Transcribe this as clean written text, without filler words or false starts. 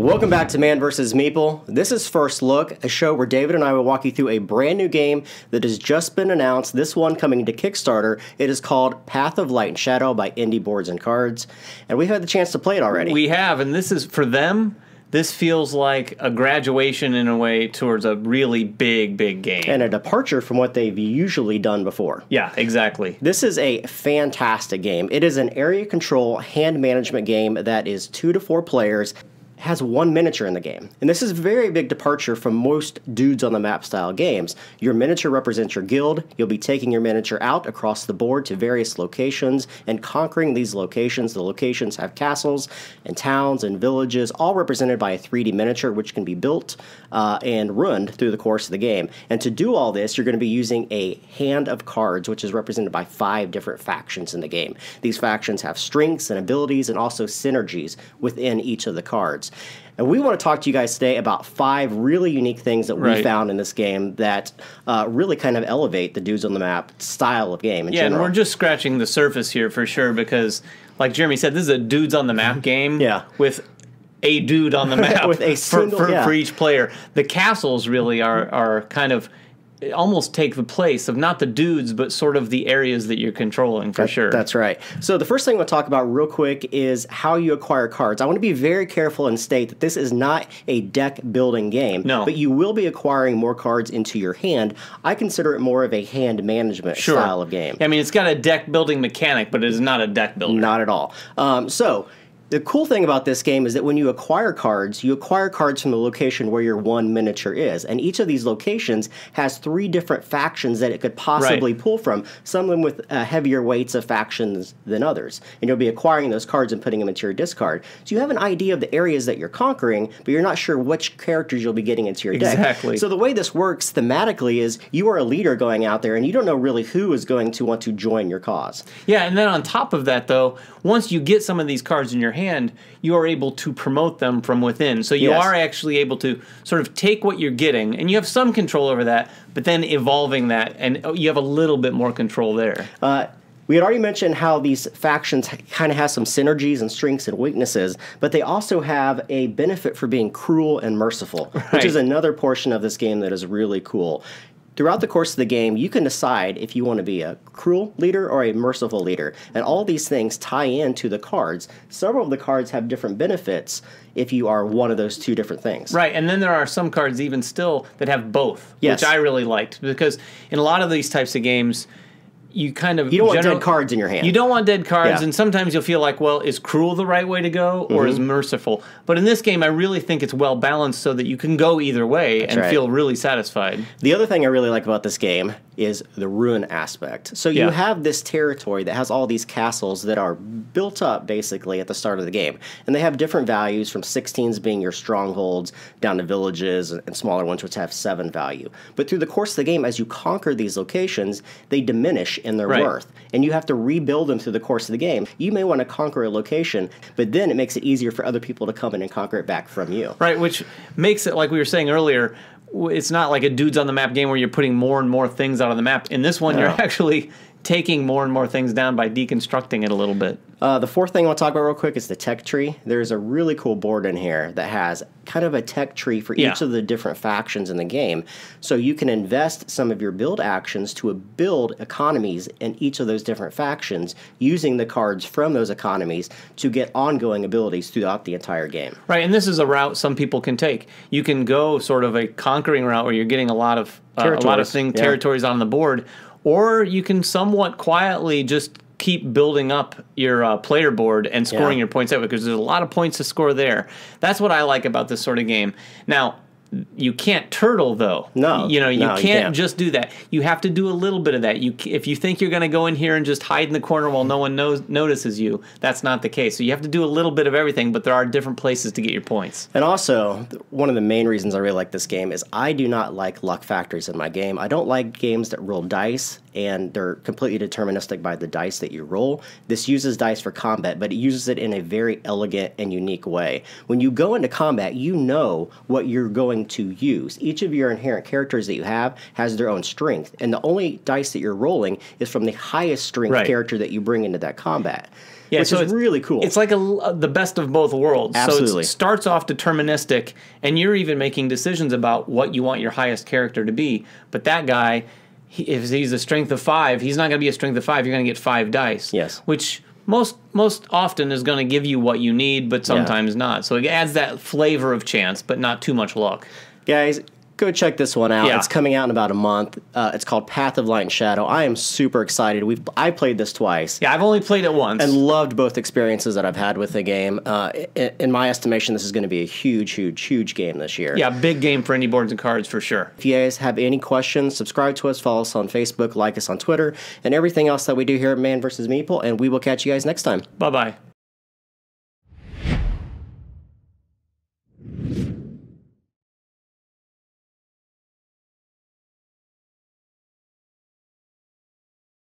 Welcome back to Man vs. Meeple. This is First Look, a show where David and I will walk you through a brand new game that has just been announced, this one coming to Kickstarter. It is called Path of Light and Shadow by Indie Boards and Cards, and we've had the chance to play it already. We have, and this is, for them, this feels like a graduation in a way towards a really big game. And a departure from what they've usually done before. Yeah, exactly. This is a fantastic game. It is an area control hand management game that is 2 to 4 players. Has 1 miniature in the game. And this is a very big departure from most dudes on the map style games. Your miniature represents your guild. You'll be taking your miniature out across the board to various locations and conquering these locations. The locations have castles and towns and villages, all represented by a 3D miniature, which can be built and run through the course of the game. And to do all this, you're going to be using a hand of cards, which is represented by 5 different factions in the game. These factions have strengths and abilities and also synergies within each of the cards. And we want to talk to you guys today about 5 really unique things that we found in this game that really kind of elevate the dudes on the map style of game in general. And we're just scratching the surface here for sure because, like Jeremy said, this is a dudes on the map game with a dude on the map with a single, for each player. The castles really are kind of almost take the place of not the dudes, but sort of the areas that you're controlling, for sure. That's right. So the first thing we'll talk about real quick is how you acquire cards. I want to be very careful and state that this is not a deck building game, but you will be acquiring more cards into your hand. I consider it more of a hand management style of game. I mean, it's got a deck building mechanic, but it is not a deck builder. Not at all. The cool thing about this game is that when you acquire cards from the location where your 1 miniature is. And each of these locations has 3 different factions that it could possibly pull from, some of them with heavier weights of factions than others. And you'll be acquiring those cards and putting them into your discard. So you have an idea of the areas that you're conquering, but you're not sure which characters you'll be getting into your deck. Exactly. So the way this works thematically is you are a leader going out there, and you don't know really who is going to want to join your cause. Yeah, and then on top of that, though, once you get some of these cards in your hand, you are able to promote them from within. So you are actually able to sort of take what you're getting, and you have some control over that, but then evolving that, and you have a little bit more control there. We had already mentioned how these factions kind of have some synergies and strengths and weaknesses, but they also have a benefit for being cruel and merciful, which is another portion of this game that is really cool. Throughout the course of the game, you can decide if you want to be a cruel leader or a merciful leader, and all these things tie into the cards. Several of the cards have different benefits if you are one of those 2 different things. Right, and then there are some cards even still that have both, which I really liked, because in a lot of these types of games, you don't want dead cards in your hand. You don't want dead cards, and sometimes you'll feel like, well, is cruel the right way to go, or is merciful? But in this game, I really think it's well balanced so that you can go either way and feel really satisfied. The other thing I really like about this game is the Rune Aspect. So you have this territory that has all these castles that are built up basically at the start of the game. And they have different values, from 16s being your strongholds down to villages and smaller ones which have 7 value. But through the course of the game, as you conquer these locations, they diminish in their worth. And you have to rebuild them through the course of the game. You may want to conquer a location, but then it makes it easier for other people to come in and conquer it back from you. Right, which makes it, like we were saying earlier, it's not like a dudes on the map game where you're putting more and more things out on the map. In this one, you're actually taking more and more things down by deconstructing it a little bit. The fourth thing I'll talk about real quick is the tech tree. There's a really cool board in here that has kind of a tech tree for each of the different factions in the game. So you can invest some of your build actions to build economies in each of those different factions, using the cards from those economies to get ongoing abilities throughout the entire game. Right, and this is a route some people can take. You can go sort of a conquering route where you're getting a lot of territories on the board, or you can somewhat quietly just keep building up your player board and scoring your points out, because there's a lot of points to score there. That's what I like about this sort of game. Now, you can't turtle, though. No. You can't just do that. You have to do a little bit of that. If you think you're going to go in here and just hide in the corner while no one notices you, that's not the case. So you have to do a little bit of everything, but there are different places to get your points. And also, one of the main reasons I really like this game is I do not like luck factors in my game. I don't like games that roll dice and they're completely deterministic by the dice that you roll. This uses dice for combat, but it uses it in a very elegant and unique way. When you go into combat, you know what you're going to use. Each of your inherent characters that you have has their own strength, and the only dice that you're rolling is from the highest strength character that you bring into that combat. Yeah, which is really cool. It's like the best of both worlds. Absolutely. So it starts off deterministic, and you're even making decisions about what you want your highest character to be. But that guy, if he's a strength of 5, he's not going to be a strength of 5. You're going to get 5 dice. Yes. Which most often is going to give you what you need, but sometimes not. So it adds that flavor of chance, but not too much luck. Guys, go check this one out. It's coming out in about a month. It's called Path of Light and Shadow. I am super excited. I played this twice. Yeah, I've only played it once. And loved both experiences that I've had with the game. In my estimation, this is going to be a huge, huge, huge game this year. Yeah, big game for indie boards and cards for sure. If you guys have any questions, subscribe to us, follow us on Facebook, like us on Twitter, and everything else that we do here at Man vs. Meeple, and we will catch you guys next time. Bye-bye.